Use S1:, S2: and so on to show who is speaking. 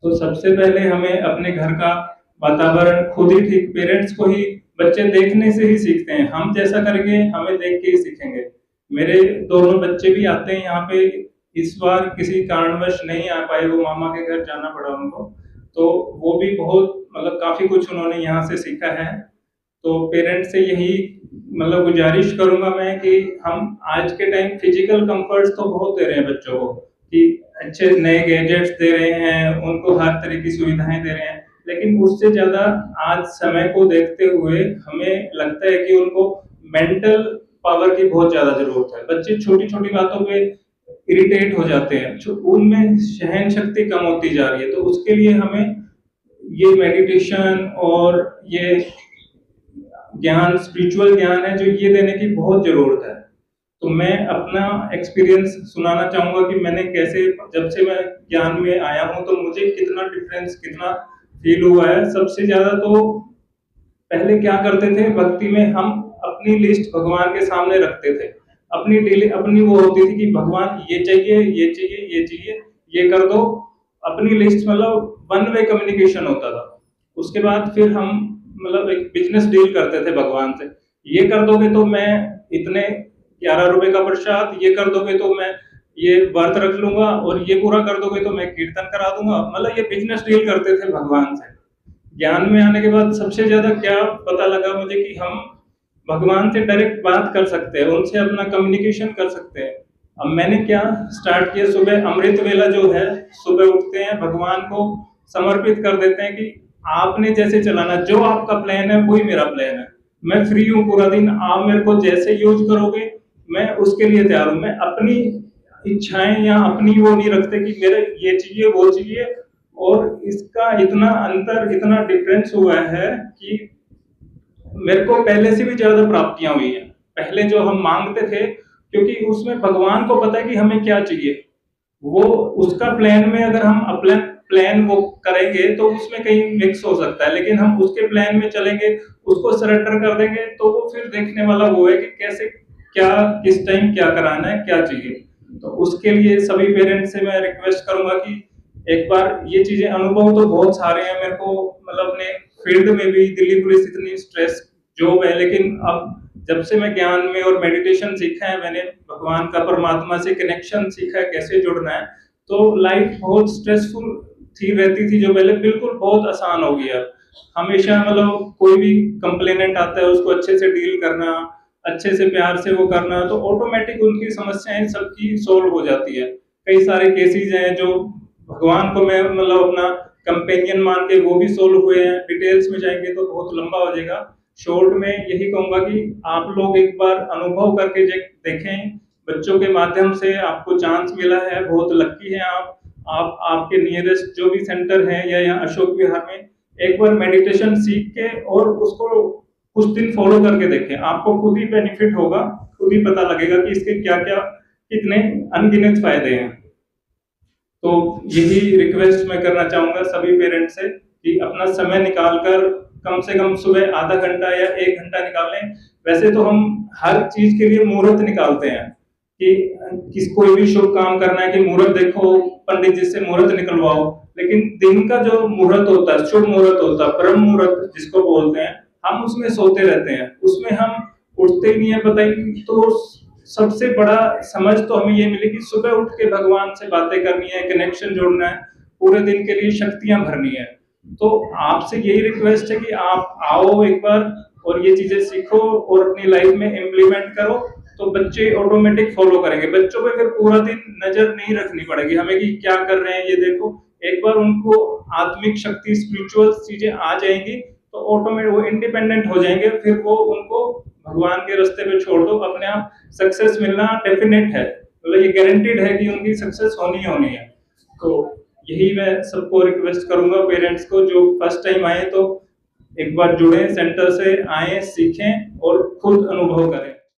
S1: तो सबसे पहले हमें अपने घर का वातावरण खुद ही ठीक, पेरेंट्स को ही, बच्चे देखने से ही सीखते हैं। हम जैसा करेंगे हमें देख के ही सीखेंगे। मेरे दोनों बच्चे भी आते हैं यहाँ पे, इस बार किसी कारणवश नहीं आ पाए, वो मामा के घर जाना पड़ा उनको। तो वो भी बहुत मतलब काफ़ी कुछ उन्होंने यहाँ से सीखा है। तो पेरेंट्स से यही मतलब गुजारिश करूँगा मैं कि हम आज के टाइम फिजिकल कंफर्ट्स तो बहुत दे रहे हैं बच्चों को, कि अच्छे नए गैजेट्स दे रहे हैं, उनको हर तरह की सुविधाएँ दे रहे हैं। लेकिन उससे ज़्यादा आज समय को देखते हुए हमें लगता है कि उनको मेंटल पावर की बहुत ज़्यादा ज़रूरत है। बच्चे छोटी-छोटी बातों पे इरिटेट हो जाते हैं, उनमें सहन शक्ति कम होती जा रही है। तो उसके लिए हमें ये मेडिटेशन और ये ज्ञान, स्पिरिचुअल ज्ञान है जो ये देने की बहुत ज़रूरत है। तो मैं अपना एक्सपीरियंस सुनाना चाहूँगा कि मैंने कैसे, जब से मैं ज्ञान में आया हूँ तो मुझे कितना डिफरेंस, कितना फ़ील हुआ है। सबसे ज़्यादा तो पहले क्या करते थे भक्ति में, हम अपनी लिस्ट भगवान के सामने रखते थे। अपनी डेली अपनी वो होती थी कि भगवान ये चाहिए, ये चाहिए, ये चाहिए, ये कर दो। अपनी लिस्ट मतलब वन वे कम्युनिकेशन होता था। उसके बाद फिर हम मतलब एक बिज़नेस डील करते थे भगवान से। ये कर दोगे तो मैं इतने ₹11 का प्रसाद, ये कर दोगे तो मैं ये व्रत रख लूँगा, और ये पूरा कर दोगे तो मैं कीर्तन करा दूँगा। मतलब ये बिज़नेस डील करते थे भगवान से। ज्ञान में आने के बाद सबसे ज़्यादा क्या पता लगा मुझे कि हम भगवान से डायरेक्ट बात कर सकते हैं, उनसे अपना कम्युनिकेशन कर सकते हैं। अब मैंने क्या स्टार्ट किया, सुबह अमृत वेला जो है, सुबह उठते हैं, भगवान को समर्पित कर देते हैं कि आपने जैसे चलाना, जो आपका प्लान है वही मेरा प्लान है। मैं फ्री हूँ पूरा दिन, आप मेरे को जैसे यूज़ करोगे मैं उसके लिए तैयार हूँ। मैं अपनी इच्छाएँ या अपनी वो नहीं रखते कि मेरे ये चाहिए, वो चाहिए। और इसका इतना अंतर, इतना डिफरेंस हुआ है कि मेरे को पहले से भी ज़्यादा प्राप्तियाँ हुई हैं। पहले जो हम माँगते थे, क्योंकि उसमें भगवान को पता है कि हमें क्या चाहिए। वो उसका प्लान में अगर हम अपना प्लान वो करेंगे तो उसमें कहीं मिक्स हो सकता है, लेकिन हम उसके प्लान में चलेंगे, उसको सरेंडर कर देंगे, तो वो फिर देखने वाला वो है कि कैसे, क्या, किस टाइम क्या कराना है, क्या चाहिए। तो उसके लिए सभी पेरेंट्स से मैं रिक्वेस्ट करूँगा कि एक बार ये चीज़ें, अनुभव तो बहुत सारे हैं मेरे को, मतलब अपने फील्ड में भी दिल्ली पुलिस इतनी स्ट्रेस जॉब है, लेकिन अब जब से मैं ज्ञान में और मेडिटेशन सीखा है, मैंने भगवान का, परमात्मा से कनेक्शन सीखा है, कैसे जुड़ना है, तो लाइफ बहुत स्ट्रेसफुल थी, रहती थी जो पहले, बिल्कुल बहुत आसान हो गई है अब। हमेशा मतलब कोई भी कंप्लेनेंट आता है उसको अच्छे से डील करना, अच्छे से प्यार से वो करना, तो ऑटोमेटिक उनकी समस्याएँ सबकी सॉल्व हो जाती है। कई सारे केसेज़ हैं जो भगवान को मैं मतलब अपना कंपेनियन मान के वो भी सॉल्व हुए हैं। डिटेल्स में जाएँगे तो बहुत लंबा हो जाएगा। शॉर्ट में यही कहूँगा कि आप लोग एक बार अनुभव करके देखें। बच्चों के माध्यम से आपको चांस मिला है, बहुत लकी हैं आप। आप आपके नियरेस्ट जो भी सेंटर है या यहाँ अशोक विहार में एक बार मेडिटेशन सीख के और उसको कुछ दिन फॉलो करके देखें। आपको खुद ही बेनिफिट होगा, खुद ही पता लगेगा कि इसके क्या-क्या कितने अनगिनत फ़ायदे हैं। तो यही रिक्वेस्ट मैं करना चाहूँगा सभी पेरेंट्स से कि अपना समय निकाल कर कम से कम सुबह आधा घंटा या 1 घंटा निकालें। वैसे तो हम हर चीज़ के लिए मुहूर्त निकालते हैं कि कोई भी शुभ काम करना है कि मुहूर्त देखो, पंडित जी से मुहूर्त निकलवाओ। लेकिन दिन का जो मुहूर्त होता है, शुभ मुहूर्त होता है, ब्रह्म मुहूर्त जिसको बोलते हैं, हम उसमें सोते रहते हैं। उसमें हम उठते ही नहीं है, पता ही नहीं। तो सबसे बड़ा समझ तो हमें ये मिली कि सुबह उठ के भगवान से बातें करनी है, कनेक्शन जोड़ना है, पूरे दिन के लिए शक्तियाँ भरनी है। तो आपसे यही रिक्वेस्ट है कि आप आओ एक बार और ये चीज़ें सीखो और अपनी लाइफ में इम्प्लीमेंट करो, तो बच्चे ऑटोमेटिक फॉलो करेंगे। बच्चों पे फिर पूरा दिन नज़र नहीं रखनी पड़ेगी हमें कि क्या कर रहे हैं ये देखो। एक बार उनको आत्मिक शक्ति, स्पिरिचुअल चीज़ें आ जाएँगी, तो ऑटोमेटिक वो इंडिपेंडेंट हो जाएँगे। फिर वो उनको भगवान के रास्ते पे छोड़ दो, अपने आप सक्सेस मिलना डेफिनेट है। मतलब ये गारंटीड है कि उनकी सक्सेस होनी ही होनी है। तो यही मैं सबको रिक्वेस्ट करूँगा, पेरेंट्स को जो फर्स्ट टाइम आए तो एक बार जुड़ें, सेंटर से आएँ, सीखें और खुद अनुभव करें।